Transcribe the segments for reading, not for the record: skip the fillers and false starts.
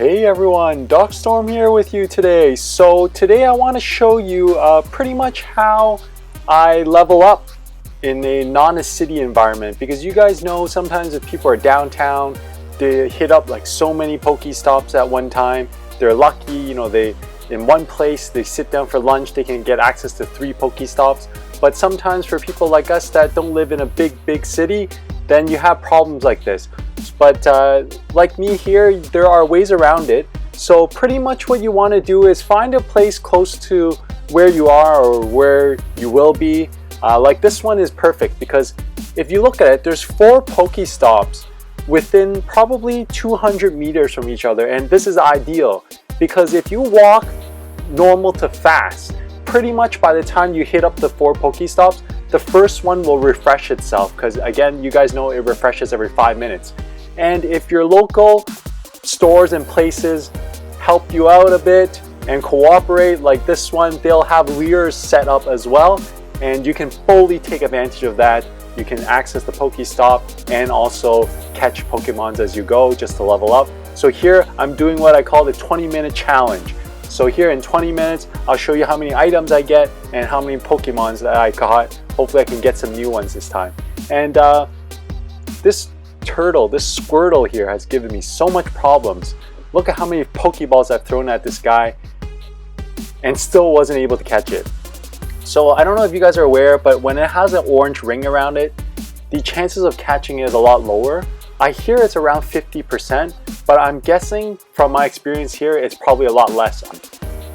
Hey everyone, DocStorm here with you today. So today I want to show you pretty much how I level up in a non-city environment, because you guys know sometimes if people are downtown, they hit up like so many Pokestops at one time. They're lucky, you know, they in one place they sit down for lunch, they can get access to 3 Pokestops. But sometimes for people like us that don't live in a big city, then you have problems like this. But like me here, there are ways around it. So pretty much what you want to do is find a place close to where you are or where you will be. Like this one is perfect because if you look at it, there's 4 Pokestops within probably 200 meters from each other, and this is ideal because if you walk normal to fast, pretty much by the time you hit up the 4 Pokestops, the first one will refresh itself, because again, you guys know it refreshes every 5 minutes. And if your local stores and places help you out a bit and cooperate, like this one, they'll have lures set up as well, and you can fully take advantage of that. You can access the Pokestop and also catch Pokemons as you go just to level up. So here I'm doing what I call the 20-minute challenge. So here in 20 minutes, I'll show you how many items I get and how many Pokemons that I caught. Hopefully I can get some new ones this time. And this Squirtle here has given me so much problems. Look at how many Pokeballs I've thrown at this guy and still wasn't able to catch it. So I don't know if you guys are aware, but when it has an orange ring around it, the chances of catching it is a lot lower. I hear it's around 50%, but I'm guessing from my experience here, it's probably a lot less.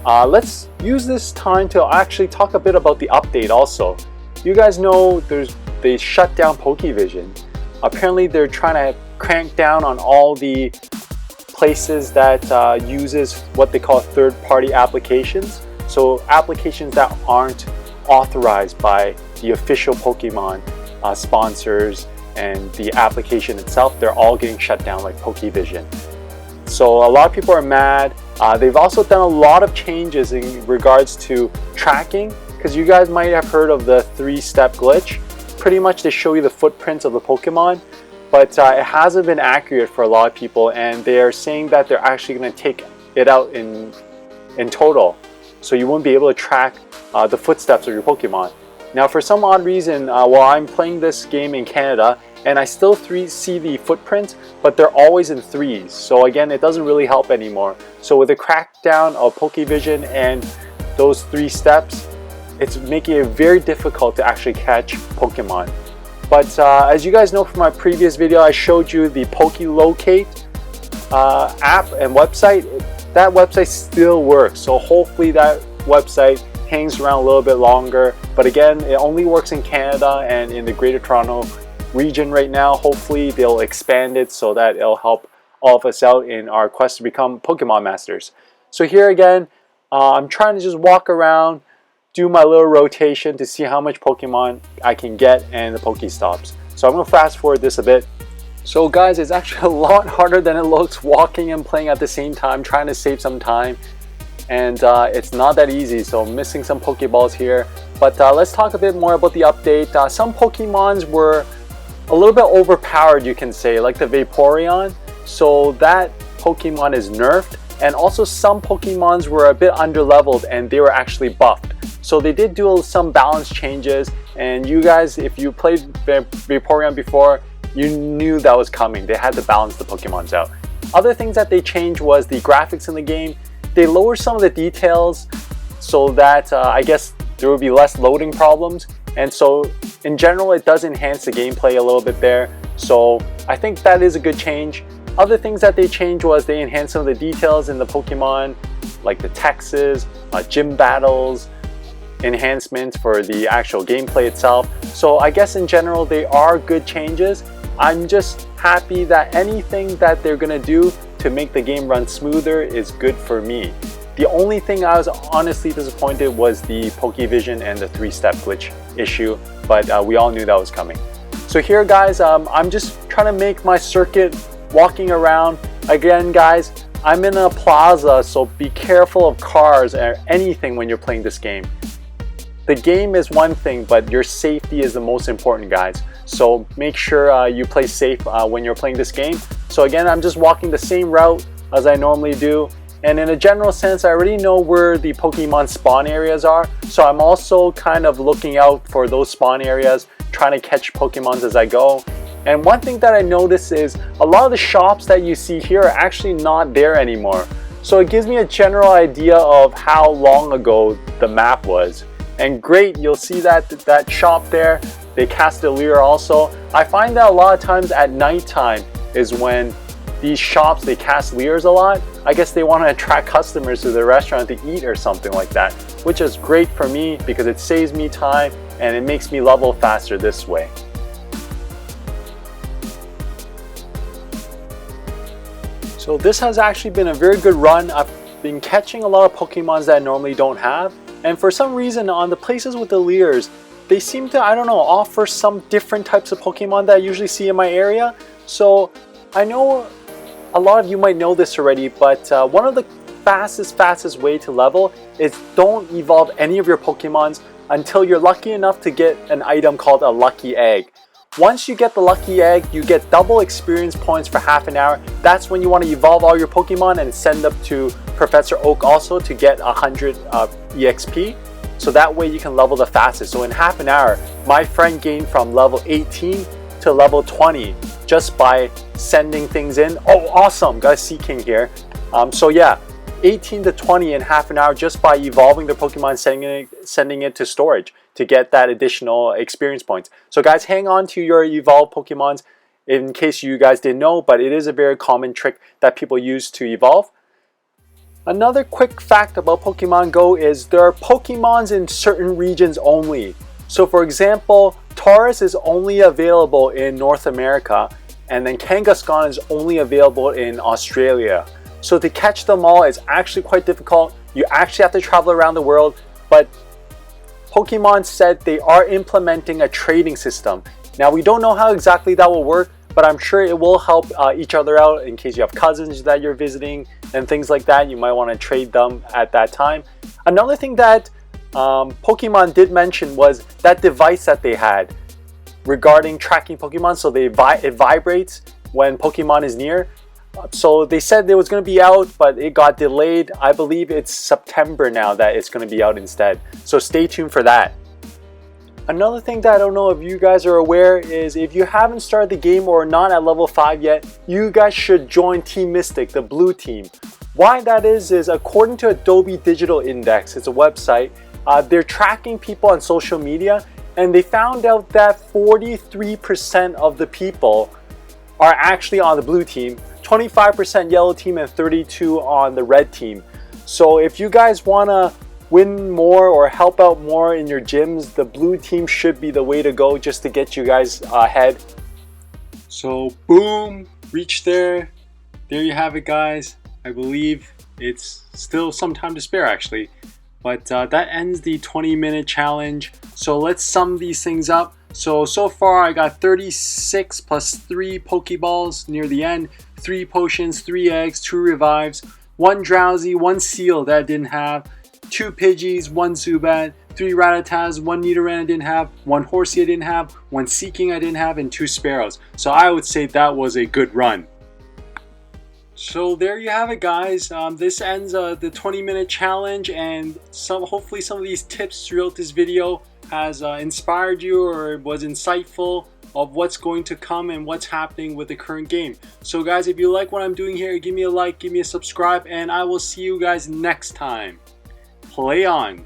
Let's use this time to actually talk a bit about the update also. You guys know they shut down Pokevision. Apparently they're trying to crank down on all the places that uses what they call third-party applications. So applications that aren't authorized by the official Pokemon sponsors and the application itself, they're all getting shut down like Pokevision. So a lot of people are mad. They've also done a lot of changes in regards to tracking, because you guys might have heard of the 3-step glitch. Pretty much they show you the footprints of the Pokemon, but it hasn't been accurate for a lot of people, and they're saying that they're actually going to take it out in total. So you won't be able to track the footsteps of your Pokemon. Now for some odd reason, while I'm playing this game in Canada, and I still see the footprints, but they're always in 3s. So again, it doesn't really help anymore. So with the crackdown of Pokevision and those 3 steps, it's making it very difficult to actually catch Pokemon. But as you guys know from my previous video, I showed you the PokeLocate app and website. That website still works, so hopefully that website hangs around a little bit longer. But again, it only works in Canada and in the Greater Toronto region right now. Hopefully they'll expand it so that it'll help all of us out in our quest to become Pokemon Masters. So here again, I'm trying to just walk around, do my little rotation to see how much Pokemon I can get and the Pokestops. So I'm going to fast forward this a bit. So guys, it's actually a lot harder than it looks walking and playing at the same time, trying to save some time. And it's not that easy, so I'm missing some Pokeballs here. But let's talk a bit more about the update. Some Pokemons were a little bit overpowered, you can say, like the Vaporeon. So that Pokemon is nerfed. And also some Pokemons were a bit underleveled and they were actually buffed. So they did do some balance changes, and you guys, if you played Vaporeon before, you knew that was coming. They had to balance the Pokemons out. Other things that they changed was the graphics in the game. They lowered some of the details so that I guess there would be less loading problems. And so in general, it does enhance the gameplay a little bit there. So I think that is a good change. Other things that they changed was they enhanced some of the details in the Pokemon, like the texts, gym battles, enhancements for the actual gameplay itself. So I guess in general, they are good changes. I'm just happy that anything that they're gonna do to make the game run smoother is good for me. The only thing I was honestly disappointed was the Pokevision and the 3-step glitch issue, but we all knew that was coming. So here guys, I'm just trying to make my circuit walking around. Again guys, I'm in a plaza, so be careful of cars or anything when you're playing this game. The game is one thing, but your safety is the most important, guys. So make sure you play safe when you're playing this game. So again, I'm just walking the same route as I normally do. And in a general sense, I already know where the Pokemon spawn areas are. So I'm also kind of looking out for those spawn areas, trying to catch Pokemons as I go. And one thing that I noticed is a lot of the shops that you see here are actually not there anymore. So it gives me a general idea of how long ago the map was. And great, you'll see that shop there. They cast a lure also. I find that a lot of times at nighttime is when these shops, they cast lures a lot. I guess they want to attract customers to the restaurant to eat or something like that, which is great for me because it saves me time and it makes me level faster this way. So this has actually been a very good run. I've been catching a lot of Pokemons that I normally don't have. And for some reason on the places with the lures, they seem to, I don't know, offer some different types of Pokemon that I usually see in my area. So I know a lot of you might know this already, but one of the fastest way to level is don't evolve any of your Pokemons until you're lucky enough to get an item called a lucky egg. Once you get the lucky egg, you get double experience points for half an hour. That's when you want to evolve all your Pokemon and send them to Professor Oak also to get 100 EXP. So that way you can level the fastest. So in half an hour, my friend gained from level 18 to level 20 just by sending things in. Oh, awesome, got a Sea King here. So yeah, 18 to 20 in half an hour just by evolving the Pokemon, sending it to storage to get that additional experience points. So guys, hang on to your evolved Pokemons in case you guys didn't know, but it is a very common trick that people use to evolve. Another quick fact about Pokemon Go is there are Pokemons in certain regions only. So for example, Tauros is only available in North America, and then Kangaskhan is only available in Australia. So to catch them all is actually quite difficult. You actually have to travel around the world, but Pokemon said they are implementing a trading system. Now we don't know how exactly that will work, but I'm sure it will help each other out in case you have cousins that you're visiting and things like that. You might want to trade them at that time. Another thing that Pokemon did mention was that device that they had regarding tracking Pokemon. So it vibrates when Pokemon is near. So they said it was going to be out, but it got delayed. I believe it's September now that it's going to be out instead. So stay tuned for that. Another thing that I don't know if you guys are aware is if you haven't started the game or not at level 5 yet, you guys should join Team Mystic, the blue team. Why that is according to Adobe Digital Index, it's a website, they're tracking people on social media, and they found out that 43% of the people are actually on the blue team, 25% yellow team, and 32% on the red team. So if you guys want to win more or help out more in your gyms, the blue team should be the way to go just to get you guys ahead. So boom, reach there. There you have it, guys. I believe it's still some time to spare actually. But that ends the 20-minute challenge. So let's sum these things up. So far I got 36 plus 3 Pokeballs near the end, 3 potions, 3 eggs, 2 revives, 1 Drowsy, 1 Seal that I didn't have, 2 Pidgeys, 1 Zubat, 3 Rattatas, 1 Nidoran I didn't have, 1 Horsey I didn't have, 1 Seaking I didn't have, and 2 Sparrows. So I would say that was a good run. So there you have it, guys. This ends the 20-minute challenge, and hopefully some of these tips throughout this video has inspired you or was insightful of what's going to come and what's happening with the current game. So guys, if you like what I'm doing here, give me a like, give me a subscribe, and I will see you guys next time. Play on!